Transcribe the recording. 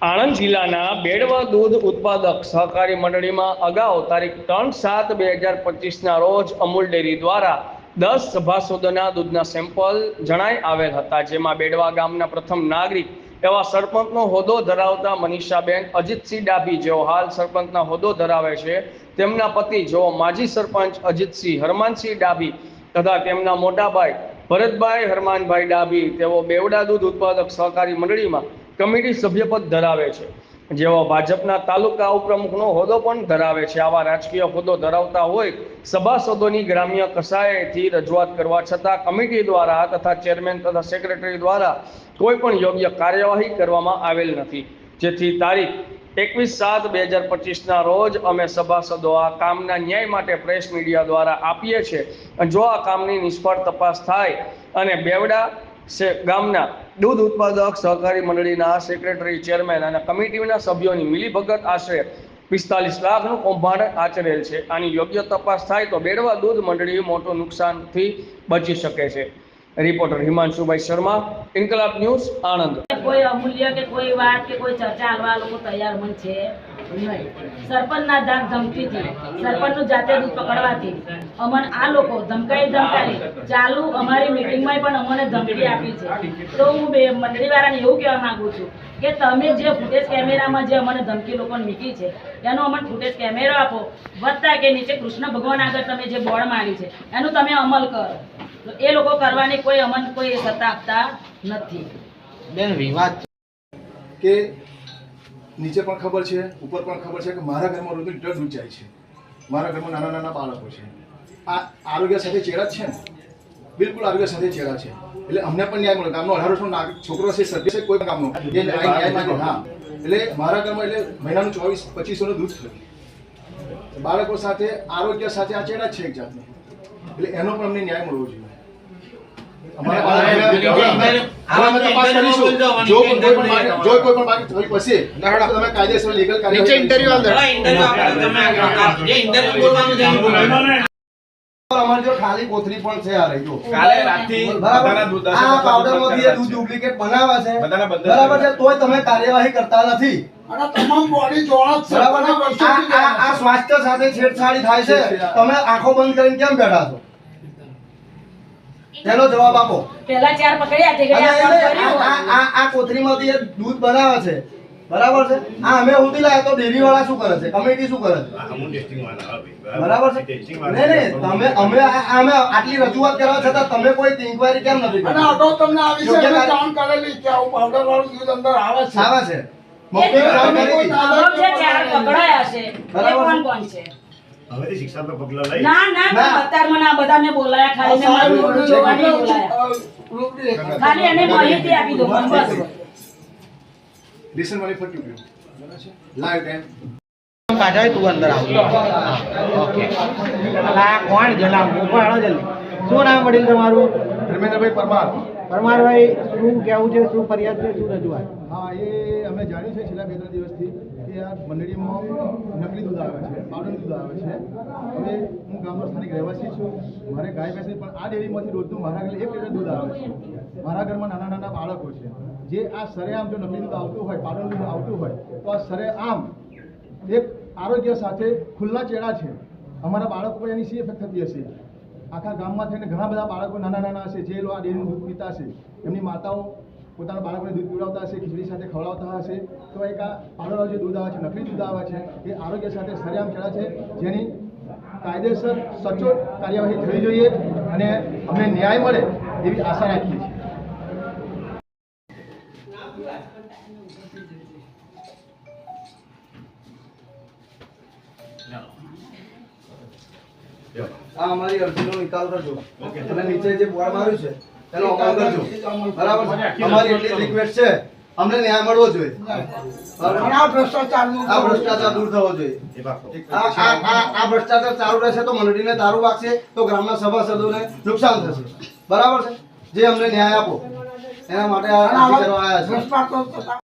આણંદ જિલ્લાના બેડવા દૂધ ઉત્પાદક સહકારી મંડળીમાં અગાઉ તારીખ 3/7/2025ના રોજ અમૂલ ડેરી દ્વારા 10 સભાસદોના દૂધના સેમ્પલ જણાઈ આવેલ હતા, જેમાં બેડવા ગામના પ્રથમ નાગરિક એવા સરપંચનો હોદ્દો ધરાવતા મનીષાબેન અજીતસિંહ ડાભી, જેઓ હાલ સરપંચના હોદ્દો ધરાવે છે, તેમના પતિ જેઓ માજી સરપંચ અજીતસિંહ હરમાનસિંહ ડાભી તથા તેમના મોટા ભાઈ ભરતભાઈ હરમાનભાઈ ડાભી, તેઓ બેવડા દૂધ ઉત્પાદક સહકારી મંડળીમાં કમિટી સભ્યપદ ધરાવે છે, જેઓ ભાજપના તાલુકા ઉપપ્રમુખનો હોદ્દો પણ ધરાવે છે. આવા રાજકીય હોદ્દો ધરાવતા હોય સભાસદોની ગ્રામ્ય કક્ષાએથી રજૂઆત કરવા છતાં કમિટી દ્વારા તથા ચેરમેન તથા સેક્રેટરી દ્વારા કોઈ પણ યોગ્ય કાર્યવાહી કરવામાં આવેલ નથી, જેથી તારીખ 21/7/2025ના રોજ અમે સભાસદો આ કામના ન્યાય માટે પ્રેસ મીડિયા દ્વારા આપીએ છીએ. જો આ કામની નિષ્ફળ તપાસ થાય અને બેવડા ગામના દૂધ ઉત્પાદક સહકારી મંડળીના સેક્રેટરી, ચેરમેન અને કમિટીના સભ્યોની મિલીભગત આશરે 45 લાખનું કૌભાંડ આચરેલ છે. આની યોગ્ય તપાસ થાય તો બેડવા દૂધ મંડળી મોટું નુકસાનથી બચી શકે છે. રિપોર્ટર હિમાંશુભાઈ શર્મા, ઇન્કલાબ ન્યૂઝ, આણંદ. કોઈ અમૂલ્ય કે કોઈ વાત કે કોઈ ચર્ચા હાલવા લોકો તૈયાર મન છે નહીં. સરપંચના ધાક ધમકીથી, સરપંચનું જાતે દૂધ પકડવાથી અમને આ લોકો ધમકાઈ ચાલુ અમારી મીટિંગમાં પણ અમને ધમકી આપી છે. તો હું મંડળીવાળાને એવું કહેવા માંગુ છું કે તમે જે ફૂટેજ કેમેરામાં જે અમને ધમકી લોકોને મૂકી છે એનો અમને ફૂટેજ કેમેરો આપો, વધતા કે નીચે કૃષ્ણ ભગવાન આગળ તમે જે બોર્ડ મારી છે એનું તમે અમલ કરો. એ લોકો કરવાની કોઈ અમને કોઈ સત્તા આપતા નથી. બેન, વિવાદ કે નીચે પણ ખબર છે, ઉપર પણ ખબર છે કે મારા ઘરમાં રોજ લીટર દૂધ જાય છે, મારા ઘરમાં નાના નાના બાળકો છે. આ આરોગ્ય સાથે ચેડા જ છે ને, બિલકુલ આરોગ્ય સાથે ચેડા છે. એટલે અમને પણ ન્યાય મળે. ગામનો 18 વર્ષનો છોકરો છે, સભ્ય છે, કોઈ પણ ગામનો એ ન્યાય માંગે. હા, એટલે મારા ઘરમાં એટલે મહિનાનું 24-2500 દૂધ થયું. બાળકો સાથે આરોગ્ય સાથે આ ચેડા જ છે એક જાતનો. એટલે એનો પણ અમને ન્યાય મળવો જોઈએ. ખાલી કોથરી પણ છે. આ રહી જો કાલે રાતથી બધાના દૂધ આ પાવડરમાંથી દૂધ ડુપ્લિકેટ બનાવે છે, બરાબર છે, તોય તમે કાર્યવાહી કરતા નથી. અને તમામ બોડી જોડ બરાબર છે. આ સ્વાસ્થ્ય સાથે છેડછાડી થાય છે, તમે આંખો બંધ કરીને કેમ બેઠા છો? તેનો જવાબ આપો. પહેલા 4 પકડ્યા તે આ કોથરીમાંથી દૂધ બનાવે છે, બરાબર છે. આ અમે ઉધી લાયા તો ડેરી વાળા શું કરે છે, કમિટી શું કરે છે? બરાબર છે. નહીં, તમે અમે આટલી રજૂઆત કરવા છતાં તમે કોઈ ઇન્ક્વાયરી કેમ નથી કરી? અને અગાઉ તમને આ વિશે જાણ કરેલી કે આવું પાવડર વાળું દૂધ અંદર આવે છે. આવે છે. પકડાયા છે. કોણ છે? હવે શિક્ષાત્મક પગલાં લઈ ના અત્યારમાં ના બધા મેં બોલાયા, ખાલી મેં મારું મોઢું જોવા નહીં બોલાયા, ખાલી એને માહિતી આપી દો બસ. લિસન વાલી ફટ યુ લાઈવ ટાઈમ કાઢાય તું અંદર આવ. ઓકે. આ કોણ જણાવ કોણ જલ્દી. શું નામ વડીલ તમારું? ધર્મેન્દ્રભાઈ પરમાર. પરમારભાઈ, શું કહેવું છે, શું ફરિયાદ છે, શું રજૂઆત? હા, એ અમે જાણ્યું છે છેલ્લા 2-3 દિવસથી કે આ મંડળીમાં નકલી દૂધ આવે છે, પાવડર દૂધ આવે છે. હવે હું ગામનો સ્થાનિક રહેવાસી છું, મારે ગાય ભેંસની પણ આ ડેરીમાંથી રોજનું મારા ઘરે 1 લીટર દૂધ આવે છે. મારા ઘરમાં નાના નાના બાળકો છે. જે આ સરેઆમ જો નકલી દૂધ આવતું હોય, પાવડર દૂધ આવતું હોય તો આ સરેઆમ એક આરોગ્ય સાથે ખુલ્લા ચેડા છે. અમારા બાળકો પર એની શી ઇફેક્ટ થતી હશે? આખા ગામમાં થઈને ઘણા બધા બાળકો નાના નાના હશે જે આ ડેરીનું દૂધ પીતા હશે, એમની માતાઓ પોતાના બાળકોને દૂધ પીવડાવતા હશે, ખીચડી સાથે ખવડાવતા હશે. તો એક આ પાવડરવાળું જે દૂધ આવે છે, નકલી દૂધ આવે છે, એ આરોગ્ય સાથે સરેઆમ ચેડા છે, જેની કાયદેસર સચોટ કાર્યવાહી થવી જોઈએ અને અમને ન્યાય મળે એવી આશા રાખીએ છીએ. આ અમારી અરજીનો નિકાલ કરજો અને નીચે જે બોર્ડ માર્યું છે તેનો અમલ કરજો, બરાબર છે. અમારી એટલી રિક્વેસ્ટ છે, અમને ન્યાય મળવો જોઈએ. આ ભ્રષ્ટાચાર દૂર થવો જોઈએ. આ ભ્રષ્ટાચાર ચાલુ રહેશે તો મંડળીને તારું વાગશે, તો ગ્રામના સભાસદોને નુકસાન થશે, બરાબર છે. જે અમને ન્યાય આપો એના માટે આ અરજી કરવા આવ્યા છે.